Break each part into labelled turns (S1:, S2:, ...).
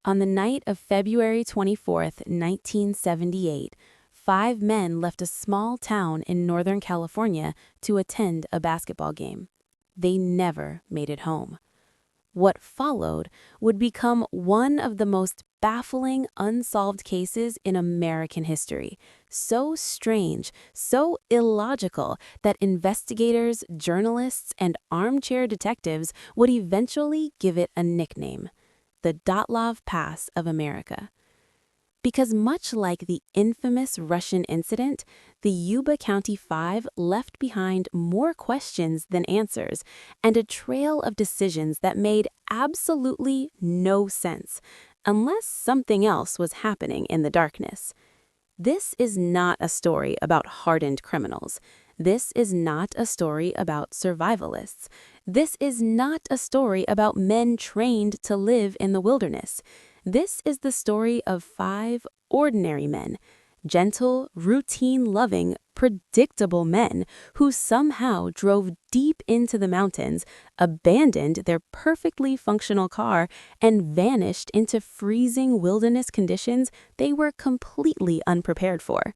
S1: On the night of February 24th, 1978, 5 men left a small town in Northern California to attend a basketball game. They never made it home. What followed would become one of the most baffling unsolved cases in American history. So strange, so illogical that investigators, journalists, and armchair detectives would eventually give it a nickname: the Dyatlov Pass of America. Because much like the infamous Russian incident, the Yuba County Five left behind more questions than answers and a trail of decisions that made absolutely no sense, unless something else was happening in the darkness. This is not a story about hardened criminals. This is not a story about survivalists. This is not a story about men trained to live in the wilderness. This is the story of 5 ordinary men, gentle, routine-loving, predictable men who somehow drove deep into the mountains, abandoned their perfectly functional car, and vanished into freezing wilderness conditions they were completely unprepared for.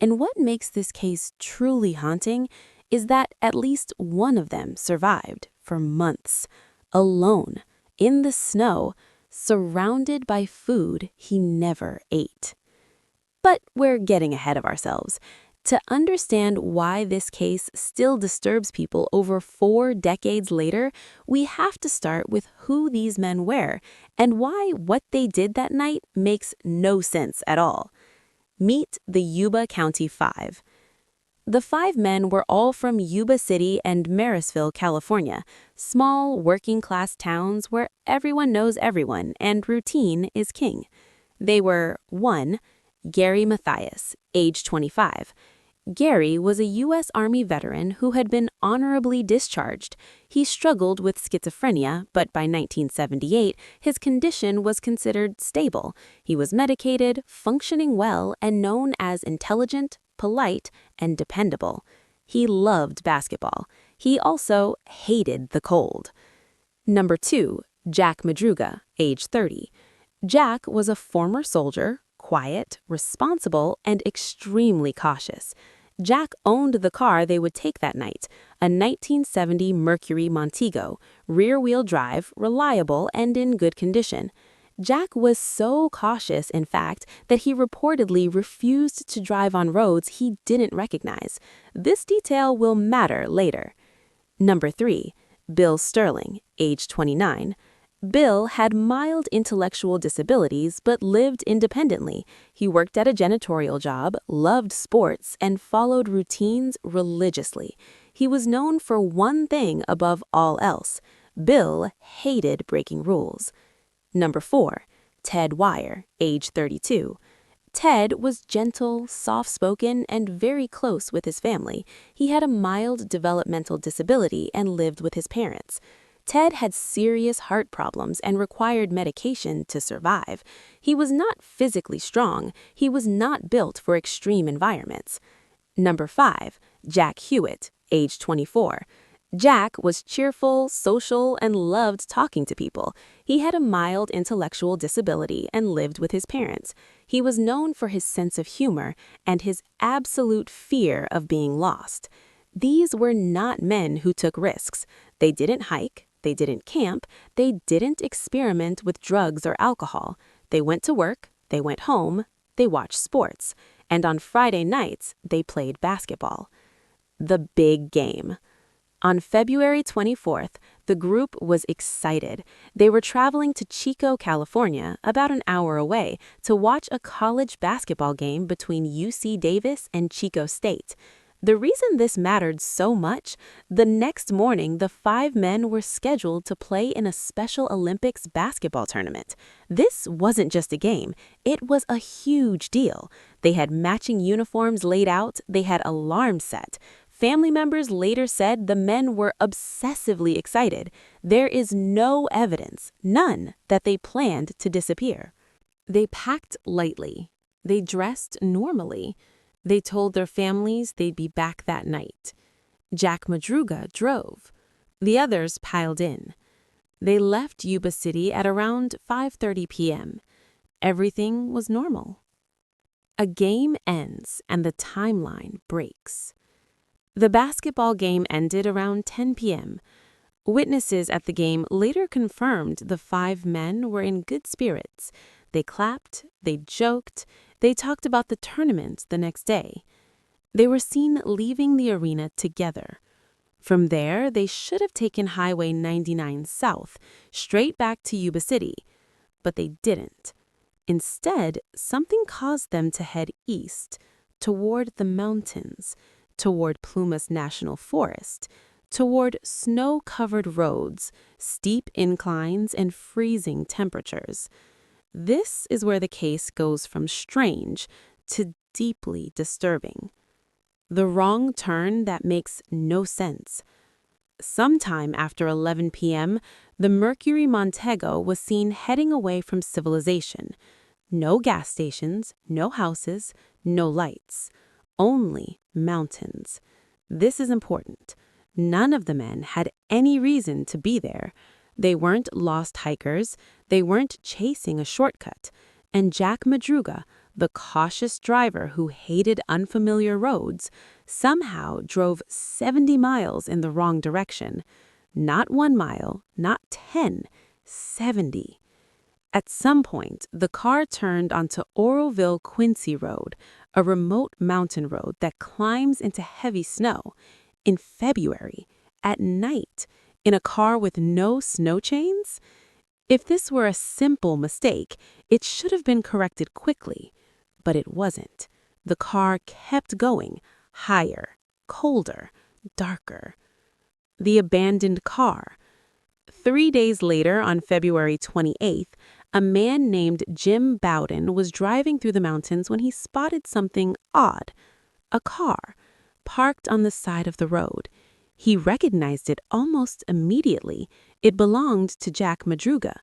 S1: And what makes this case truly haunting is that at least one of them survived for months, alone, in the snow, surrounded by food he never ate. But we're getting ahead of ourselves. To understand why this case still disturbs people over 4 decades later, we have to start with who these men were and why what they did that night makes no sense at all. Meet the Yuba County Five. The 5 men were all from Yuba City and Marysville, California, small working-class towns where everyone knows everyone and routine is king. They were 1. Gary Mathias, age 25. Gary was a U.S. Army veteran who had been honorably discharged. He struggled with schizophrenia, but by 1978, his condition was considered stable. He was medicated, functioning well, and known as intelligent, polite, and dependable. He loved basketball. He also hated the cold. Number 2, Jack Madruga, age 30. Jack was a former soldier, quiet, responsible, and extremely cautious. Jack owned the car they would take that night, a 1970 Mercury Montego, rear-wheel drive, reliable, and in good condition. Jack was so cautious, in fact, that he reportedly refused to drive on roads he didn't recognize. This detail will matter later. Number 3, Bill Sterling, age 29. Bill had mild intellectual disabilities but lived independently. He worked at a janitorial job, loved sports, and followed routines religiously. He was known for one thing above all else: Bill hated breaking rules. Number 4, Ted Wire, age 32. Ted was gentle, soft-spoken, and very close with his family. He had a mild developmental disability and lived with his parents. Ted had serious heart problems and required medication to survive. He was not physically strong. He was not built for extreme environments. Number 5, Jack Hewitt, age 24. Jack was cheerful, social, and loved talking to people. He had a mild intellectual disability and lived with his parents. He was known for his sense of humor and his absolute fear of being lost. These were not men who took risks. They didn't hike. They didn't camp. They didn't experiment with drugs or alcohol. They went to work. They went home. They watched sports. And on Friday nights, they played basketball. The big game. On February 24th, the group was excited. They were traveling to Chico, California, about an hour away, to watch a college basketball game between UC Davis and Chico State. The reason this mattered so much, the next morning the 5 men were scheduled to play in a Special Olympics basketball tournament. This wasn't just a game, it was a huge deal. They had matching uniforms laid out, they had alarms set. Family members later said the men were obsessively excited. There is no evidence, none, that they planned to disappear. They packed lightly. They dressed normally. They told their families they'd be back that night. Jack Madruga drove. The others piled in. They left Yuba City at around 5:30 p.m. Everything was normal. A game ends and the timeline breaks. The basketball game ended around 10 p.m. Witnesses at the game later confirmed the 5 men were in good spirits. They clapped, they joked, they talked about the tournament the next day. They were seen leaving the arena together. From there, they should have taken Highway 99 south, straight back to Yuba City. But they didn't. Instead, something caused them to head east, toward the mountains, toward Plumas National Forest, toward snow-covered roads, steep inclines, and freezing temperatures. This is where the case goes from strange to deeply disturbing. The wrong turn that makes no sense. Sometime after 11 p.m., the Mercury Montego was seen heading away from civilization. No gas stations, no houses, no lights. Only mountains. This is important. None of the men had any reason to be there. They weren't lost hikers. They weren't chasing a shortcut. And Jack Madruga, the cautious driver who hated unfamiliar roads, somehow drove 70 miles in the wrong direction. Not 1 mile, not 10, 70. At some point, the car turned onto Oroville-Quincy Road, a remote mountain road that climbs into heavy snow. In February, at night, in a car with no snow chains? If this were a simple mistake, it should have been corrected quickly. But it wasn't. The car kept going, higher, colder, darker. The abandoned car. 3 days later, on February 28th, a man named Jim Bowden was driving through the mountains when he spotted something odd. A car, parked on the side of the road. He recognized it almost immediately. It belonged to Jack Madruga.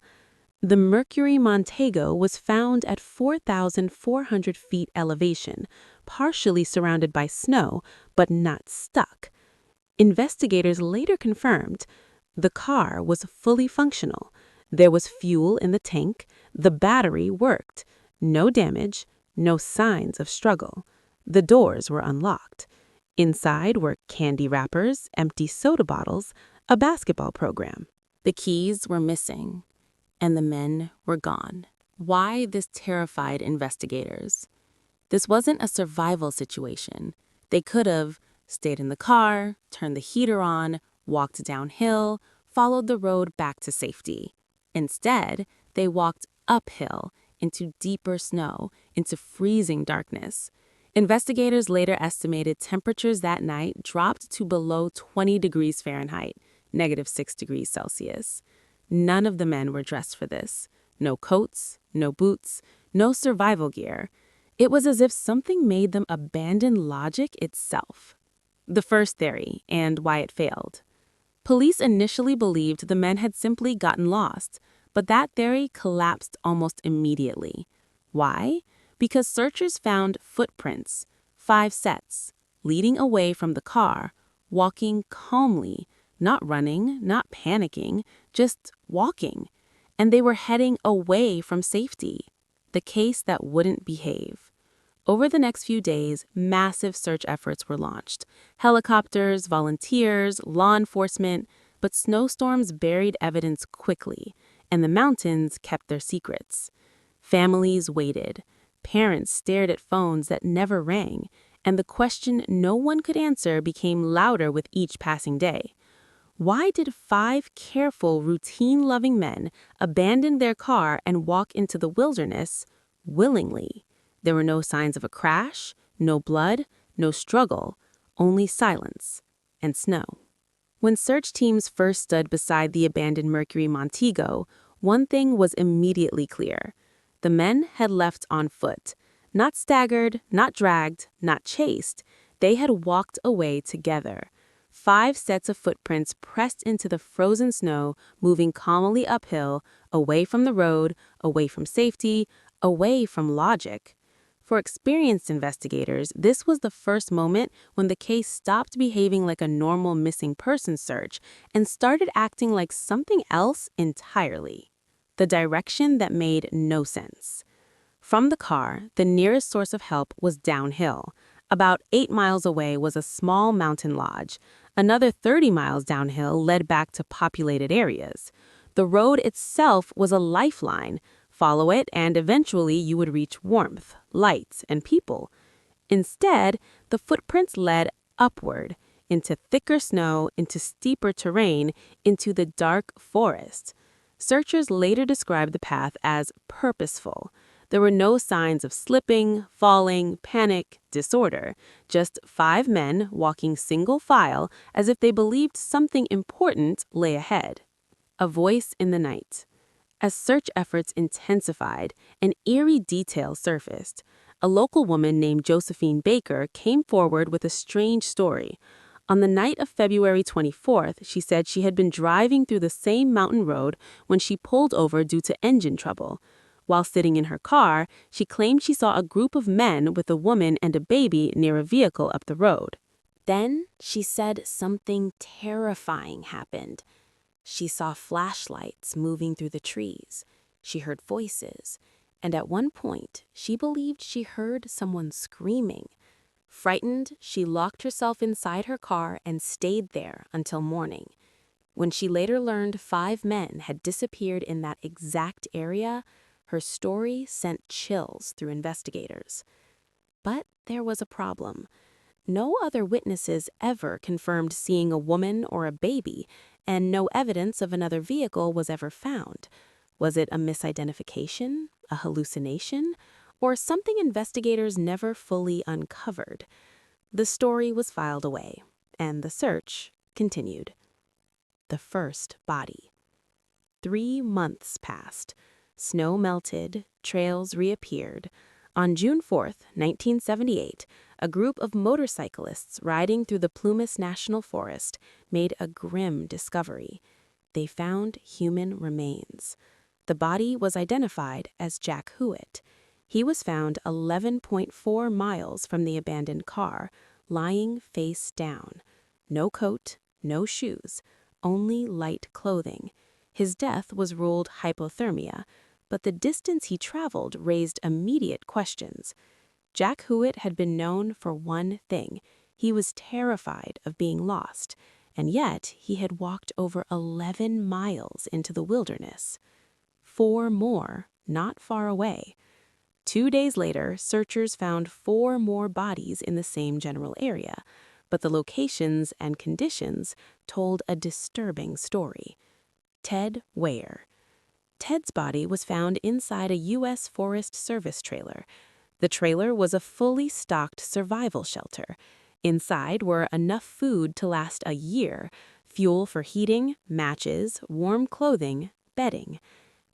S1: The Mercury Montego was found at 4,400 feet elevation, partially surrounded by snow, but not stuck. Investigators later confirmed the car was fully functional. There was fuel in the tank. The battery worked. No damage, no signs of struggle. The doors were unlocked. Inside were candy wrappers, empty soda bottles, a basketball program. The keys were missing, and the men were gone. Why this terrified investigators? This wasn't a survival situation. They could have stayed in the car, turned the heater on, walked downhill, followed the road back to safety. Instead, they walked uphill into deeper snow, into freezing darkness. Investigators later estimated temperatures that night dropped to below 20 degrees Fahrenheit, -6 degrees Celsius. None of the men were dressed for this. No coats, no boots, no survival gear. It was as if something made them abandon logic itself. The first theory, and why it failed. Police initially believed the men had simply gotten lost, but that theory collapsed almost immediately. Why? Because searchers found footprints, 5 sets, leading away from the car, walking calmly, not running, not panicking, just walking. And they were heading away from safety, the case that wouldn't behave. Over the next few days, massive search efforts were launched. Helicopters, volunteers, law enforcement, but snowstorms buried evidence quickly, and the mountains kept their secrets. Families waited. Parents stared at phones that never rang, and the question no one could answer became louder with each passing day. Why did 5 careful, routine-loving men abandon their car and walk into the wilderness willingly? There were no signs of a crash, no blood, no struggle, only silence and snow. When search teams first stood beside the abandoned Mercury Montego, one thing was immediately clear. The men had left on foot. Not staggered, not dragged, not chased. They had walked away together. 5 sets of footprints pressed into the frozen snow, moving calmly uphill, away from the road, away from safety, away from logic. For experienced investigators, this was the first moment when the case stopped behaving like a normal missing person search and started acting like something else entirely. The direction that made no sense. From the car, the nearest source of help was downhill. About 8 miles away was a small mountain lodge. Another 30 miles downhill led back to populated areas. The road itself was a lifeline. Follow it, and eventually you would reach warmth, lights, and people. Instead, the footprints led upward, into thicker snow, into steeper terrain, into the dark forest. Searchers later described the path as purposeful. There were no signs of slipping, falling, panic, disorder, just 5 men walking single file as if they believed something important lay ahead. A voice in the night. As search efforts intensified, an eerie detail surfaced. A local woman named Josephine Baker came forward with a strange story. On the night of February 24th, she said she had been driving through the same mountain road when she pulled over due to engine trouble. While sitting in her car, she claimed she saw a group of men with a woman and a baby near a vehicle up the road. Then, she said something terrifying happened. She saw flashlights moving through the trees. She heard voices. And at one point, she believed she heard someone screaming. Frightened, she locked herself inside her car and stayed there until morning. When she later learned 5 men had disappeared in that exact area, her story sent chills through investigators. But there was a problem. No other witnesses ever confirmed seeing a woman or a baby, and no evidence of another vehicle was ever found. Was it a misidentification, a hallucination, or something investigators never fully uncovered? The story was filed away, and the search continued. The first body. 3 months passed. Snow melted, trails reappeared. On June 4th, 1978, a group of motorcyclists riding through the Plumas National Forest made a grim discovery. They found human remains. The body was identified as Jack Hewitt. He was found 11.4 miles from the abandoned car, lying face down. No coat, no shoes, only light clothing. His death was ruled hypothermia, but the distance he traveled raised immediate questions. Jack Hewitt had been known for one thing. He was terrified of being lost, and yet he had walked over 11 miles into the wilderness. 4 more, not far away. 2 days later, searchers found 4 more bodies in the same general area, but the locations and conditions told a disturbing story. Ted Ware. Ted's body was found inside a U.S. Forest Service trailer. The trailer was a fully stocked survival shelter. Inside were enough food to last a year, fuel for heating, matches, warm clothing, bedding.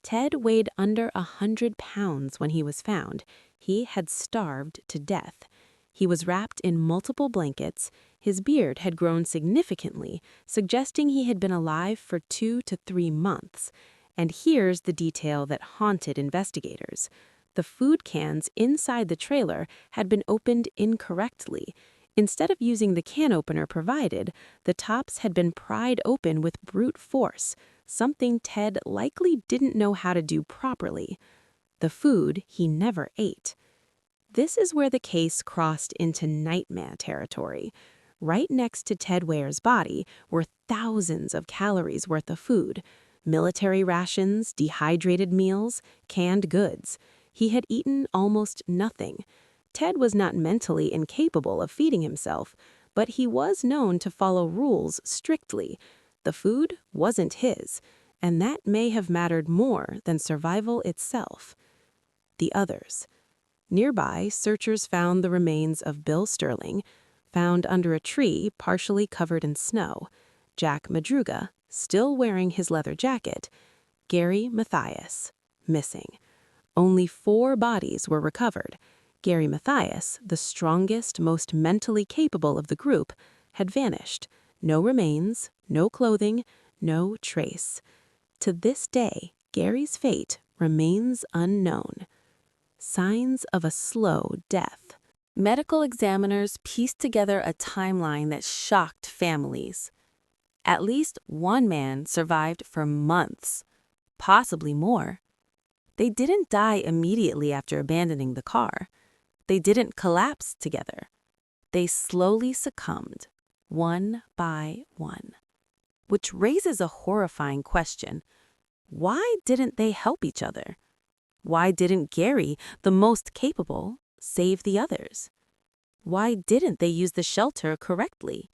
S1: Ted weighed under 100 pounds when he was found. He had starved to death. He was wrapped in multiple blankets. His beard had grown significantly, suggesting he had been alive for 2 to 3 months. And here's the detail that haunted investigators. The food cans inside the trailer had been opened incorrectly. Instead of using the can opener provided, the tops had been pried open with brute force, something Ted likely didn't know how to do properly. The food he never ate. This is where the case crossed into nightmare territory. Right next to Ted Ware's body were thousands of calories worth of food. Military rations, dehydrated meals, canned goods. He had eaten almost nothing. Ted was not mentally incapable of feeding himself, but he was known to follow rules strictly. The food wasn't his, and that may have mattered more than survival itself. The others. Nearby, searchers found the remains of Bill Sterling, found under a tree partially covered in snow, Jack Madruga, still wearing his leather jacket, Gary Mathias, missing. Only 4 bodies were recovered. Gary Mathias, the strongest, most mentally capable of the group, had vanished. No remains, no clothing, no trace. To this day, Gary's fate remains unknown. Signs of a slow death. Medical examiners pieced together a timeline that shocked families. At least one man survived for months, possibly more. They didn't die immediately after abandoning the car. They didn't collapse together. They slowly succumbed, one by one. Which raises a horrifying question. Why didn't they help each other? Why didn't Gary, the most capable, save the others? Why didn't they use the shelter correctly?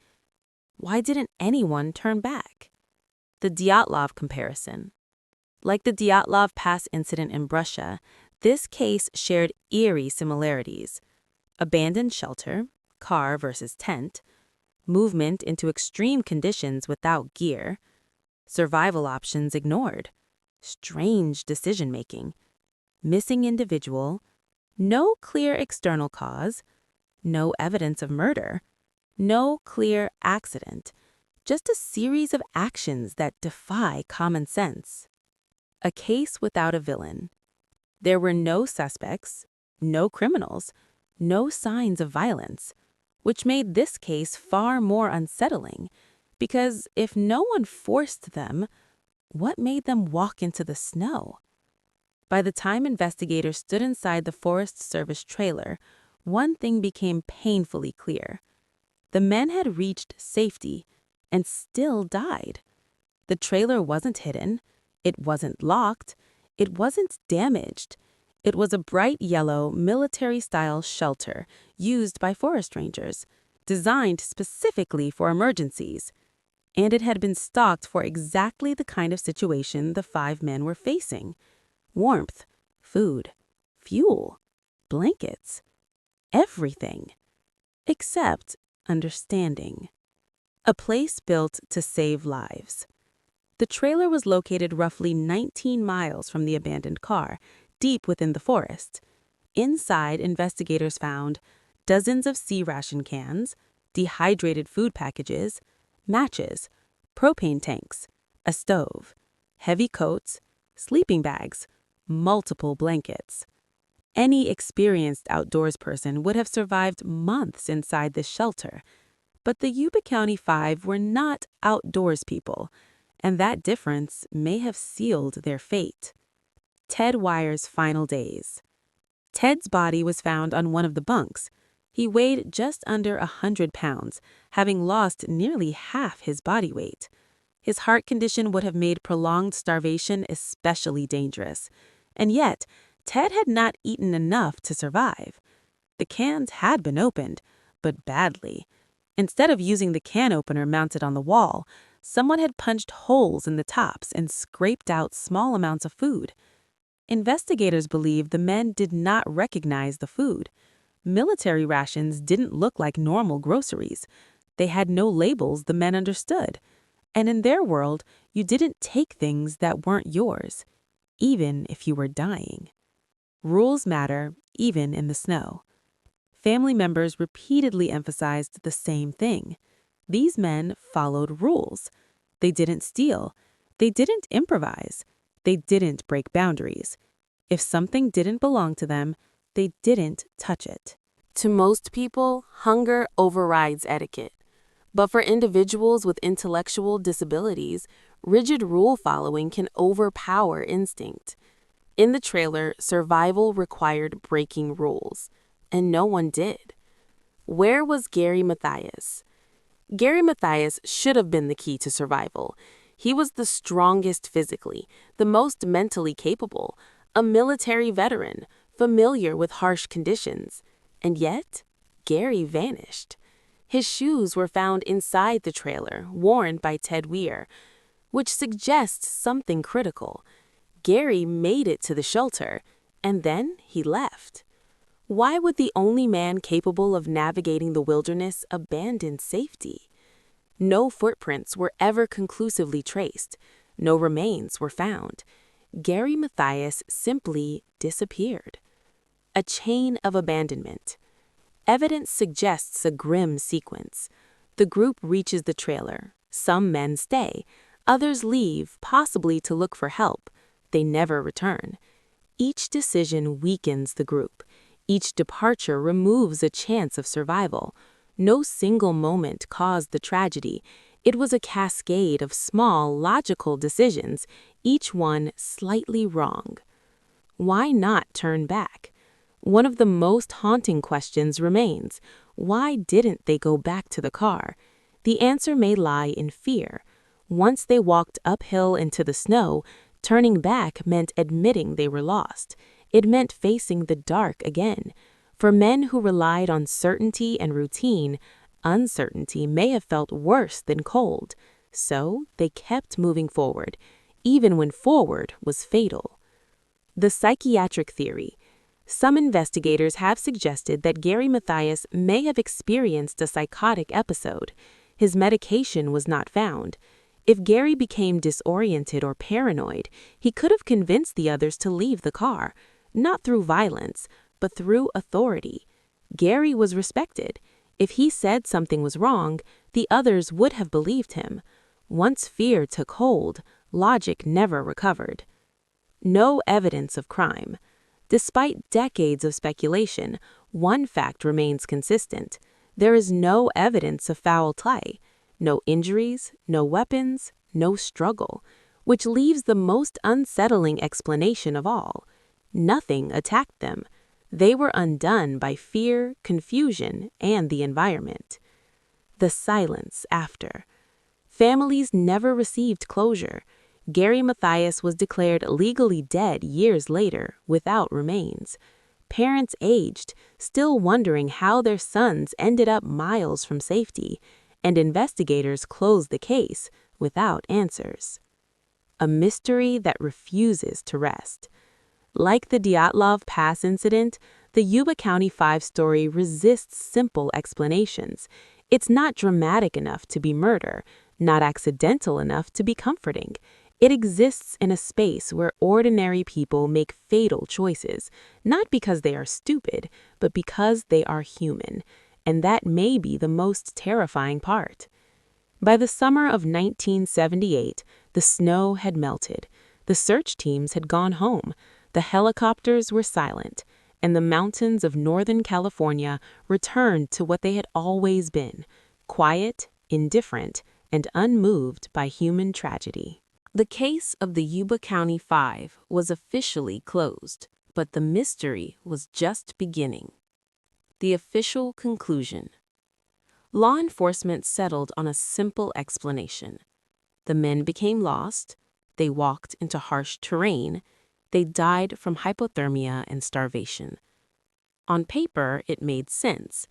S1: Why didn't anyone turn back? The Dyatlov comparison. Like the Dyatlov Pass incident in Russia, this case shared eerie similarities. Abandoned shelter, car versus tent, movement into extreme conditions without gear, survival options ignored, strange decision-making, missing individual, no clear external cause, no evidence of murder, no clear accident, just a series of actions that defy common sense. A case without a villain. There were no suspects, no criminals, no signs of violence, which made this case far more unsettling, because if no one forced them, what made them walk into the snow? By the time investigators stood inside the Forest Service trailer, one thing became painfully clear. The men had reached safety and still died. The trailer wasn't hidden, it wasn't locked, it wasn't damaged. It was a bright yellow, military-style shelter used by forest rangers, designed specifically for emergencies. And it had been stocked for exactly the kind of situation the 5 men were facing. Warmth, food, fuel, blankets, everything. Except understanding. A place built to save lives. The trailer was located roughly 19 miles from the abandoned car, deep within the forest. Inside, investigators found dozens of sea ration cans, dehydrated food packages, matches, propane tanks, a stove, heavy coats, sleeping bags, multiple blankets. Any experienced outdoors person would have survived months inside this shelter. But the Yuba County Five were not outdoors people, and that difference may have sealed their fate. Ted Wire's final days. Ted's body was found on one of the bunks. He weighed just under 100 pounds, having lost nearly half his body weight. His heart condition would have made prolonged starvation especially dangerous. And yet, Ted had not eaten enough to survive. The cans had been opened, but badly. Instead of using the can opener mounted on the wall, someone had punched holes in the tops and scraped out small amounts of food. Investigators believe the men did not recognize the food. Military rations didn't look like normal groceries. They had no labels the men understood. And in their world, you didn't take things that weren't yours, even if you were dying. Rules matter, even in the snow. Family members repeatedly emphasized the same thing. These men followed rules. They didn't steal. They didn't improvise. They didn't break boundaries. If something didn't belong to them, they didn't touch it. To most people, hunger overrides etiquette. But for individuals with intellectual disabilities, rigid rule following can overpower instinct. In the trailer, survival required breaking rules, and no one did. Where was Gary Mathias? Gary Mathias should have been the key to survival. He was the strongest physically, the most mentally capable, a military veteran, familiar with harsh conditions. And yet, Gary vanished. His shoes were found inside the trailer, worn by Ted Weir, which suggests something critical. Gary made it to the shelter, and then he left. Why would the only man capable of navigating the wilderness abandon safety? No footprints were ever conclusively traced. No remains were found. Gary Mathias simply disappeared. A chain of abandonment. Evidence suggests a grim sequence. The group reaches the trailer. Some men stay. Others leave, possibly to look for help. They never return. Each decision weakens the group. Each departure removes a chance of survival. No single moment caused the tragedy. It was a cascade of small, logical decisions, each one slightly wrong. Why not turn back? One of the most haunting questions remains. Why didn't they go back to the car? The answer may lie in fear. Once they walked uphill into the snow, turning back meant admitting they were lost. It meant facing the dark again. For men who relied on certainty and routine, uncertainty may have felt worse than cold. So they kept moving forward, even when forward was fatal. The psychiatric theory. Some investigators have suggested that Gary Mathias may have experienced a psychotic episode. His medication was not found. If Gary became disoriented or paranoid, he could have convinced the others to leave the car, not through violence, but through authority. Gary was respected. If he said something was wrong, the others would have believed him. Once fear took hold, logic never recovered. No evidence of crime. Despite decades of speculation, one fact remains consistent. There is no evidence of foul play. No injuries, no weapons, no struggle, which leaves the most unsettling explanation of all. Nothing attacked them. They were undone by fear, confusion, and the environment. The silence after. Families never received closure. Gary Mathias was declared legally dead years later, without remains. Parents aged, still wondering how their sons ended up miles from safety, and investigators closed the case without answers. A mystery that refuses to rest. Like the Dyatlov Pass incident, the Yuba County Five story resists simple explanations. It's not dramatic enough to be murder, not accidental enough to be comforting. It exists in a space where ordinary people make fatal choices, not because they are stupid, but because they are human. And that may be the most terrifying part. By the summer of 1978, the snow had melted. The search teams had gone home. The helicopters were silent, and the mountains of Northern California returned to what they had always been: quiet, indifferent, and unmoved by human tragedy. The case of the Yuba County Five was officially closed, but the mystery was just beginning. The official conclusion. Law enforcement settled on a simple explanation. The men became lost, they walked into harsh terrain, they died from hypothermia and starvation. On paper, it made sense.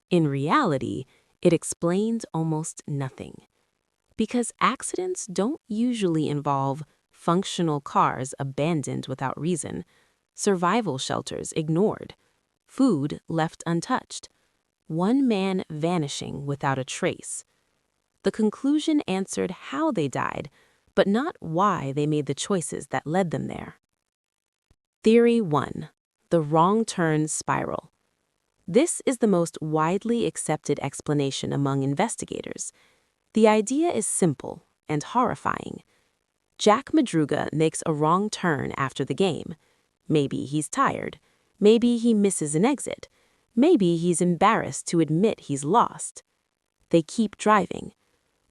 S1: In reality, it explained almost nothing. Because accidents don't usually involve functional cars abandoned without reason, survival shelters ignored, food left untouched, one man vanishing without a trace. The conclusion answered how they died, but not why they made the choices that led them there. Theory 1. The wrong turn spiral. This is the most widely accepted explanation among investigators. The idea is simple and horrifying. Jack Madruga makes a wrong turn after the game. Maybe he's tired. Maybe he misses an exit. Maybe he's embarrassed to admit he's lost. They keep driving.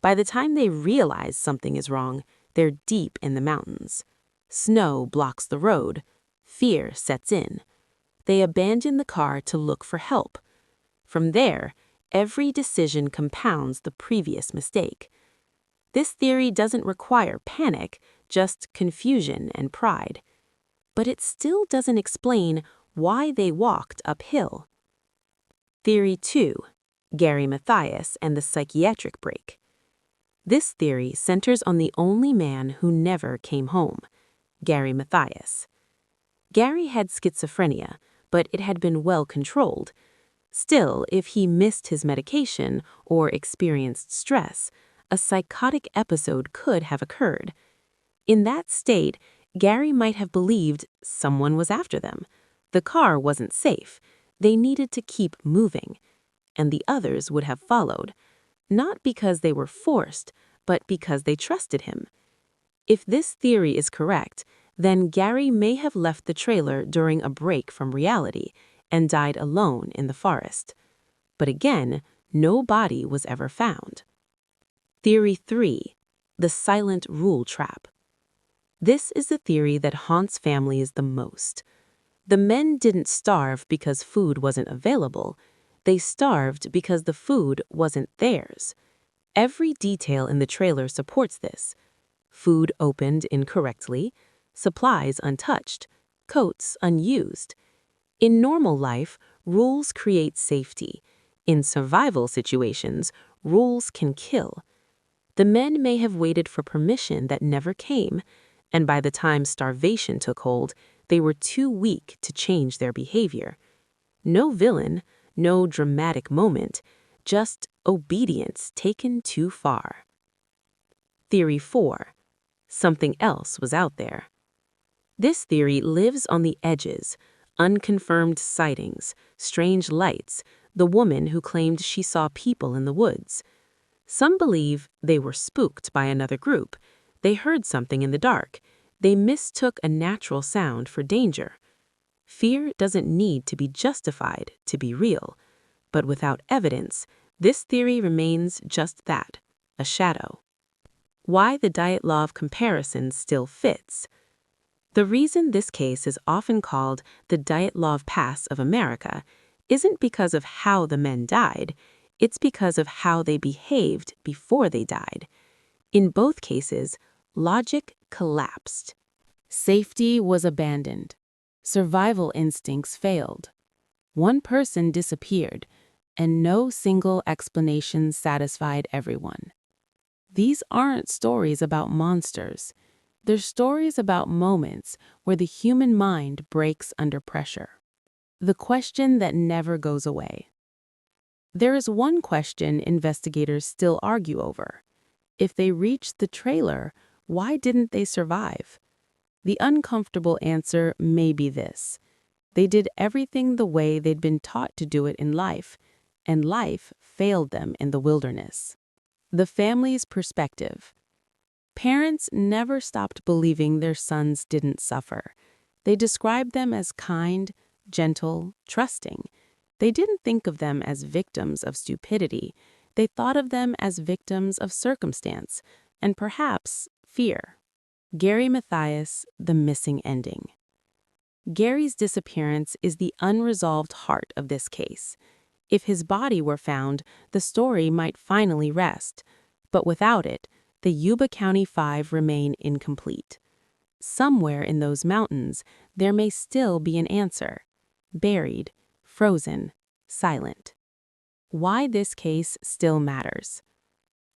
S1: By the time they realize something is wrong, they're deep in the mountains. Snow blocks the road. Fear sets in. They abandon the car to look for help. From there, every decision compounds the previous mistake. This theory doesn't require panic, just confusion and pride. But it still doesn't explain why they walked uphill. Theory 2. Gary Mathias and the psychiatric break. This theory centers on the only man who never came home, Gary Mathias. Gary had schizophrenia, but it had been well controlled. Still, if he missed his medication or experienced stress, a psychotic episode could have occurred. In that state, Gary might have believed someone was after them. The car wasn't safe. They needed to keep moving. And the others would have followed, not because they were forced, but because they trusted him. If this theory is correct, then Gary may have left the trailer during a break from reality and died alone in the forest. But again, no body was ever found. Theory 3. The silent rule trap. This is the theory that haunts families the most. The men didn't starve because food wasn't available. They starved because the food wasn't theirs. Every detail in the trailer supports this. Food opened incorrectly, supplies untouched, coats unused. In normal life, rules create safety. In survival situations, rules can kill. The men may have waited for permission that never came, and by the time starvation took hold, they were too weak to change their behavior. No villain, no dramatic moment, just obedience taken too far. Theory 4. Something else was out there. This theory lives on the edges: unconfirmed sightings, strange lights, the woman who claimed she saw people in the woods. Some believe they were spooked by another group. They heard something in the dark. They mistook a natural sound for danger. Fear doesn't need to be justified to be real. But without evidence, this theory remains just that, a shadow. Why the Dyatlov comparison still fits. The reason this case is often called the Dyatlov Pass of America isn't because of how the men died, it's because of how they behaved before they died. In both cases, logic collapsed. Safety was abandoned. Survival instincts failed. One person disappeared, and no single explanation satisfied everyone. These aren't stories about monsters. They're stories about moments where the human mind breaks under pressure. The question that never goes away. There is one question investigators still argue over. If they reached the trailer, why didn't they survive? The uncomfortable answer may be this: they did everything the way they'd been taught to do it in life, and life failed them in the wilderness. The family's perspective. Parents never stopped believing their sons didn't suffer. They described them as kind, gentle, trusting. They didn't think of them as victims of stupidity. They thought of them as victims of circumstance, and perhaps fear. Gary Mathias, the missing ending. Gary's disappearance is the unresolved heart of this case. If his body were found, the story might finally rest. But without it, the Yuba County Five remain incomplete. Somewhere in those mountains, there may still be an answer. Buried, frozen, silent. Why this case still matters.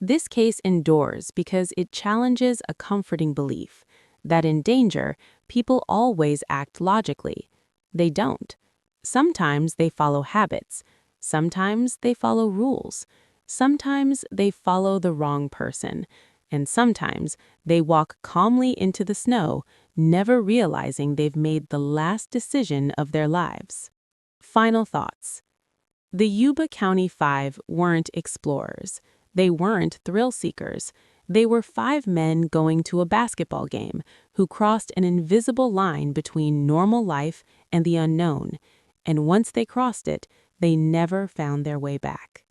S1: This case endures because it challenges a comforting belief that in danger, people always act logically. They don't. Sometimes they follow habits. Sometimes they follow rules. Sometimes they follow the wrong person. And sometimes they walk calmly into the snow, never realizing they've made the last decision of their lives. Final thoughts. The Yuba County Five weren't explorers. They weren't thrill seekers. They were 5 men going to a basketball game who crossed an invisible line between normal life and the unknown. And once they crossed it, they never found their way back.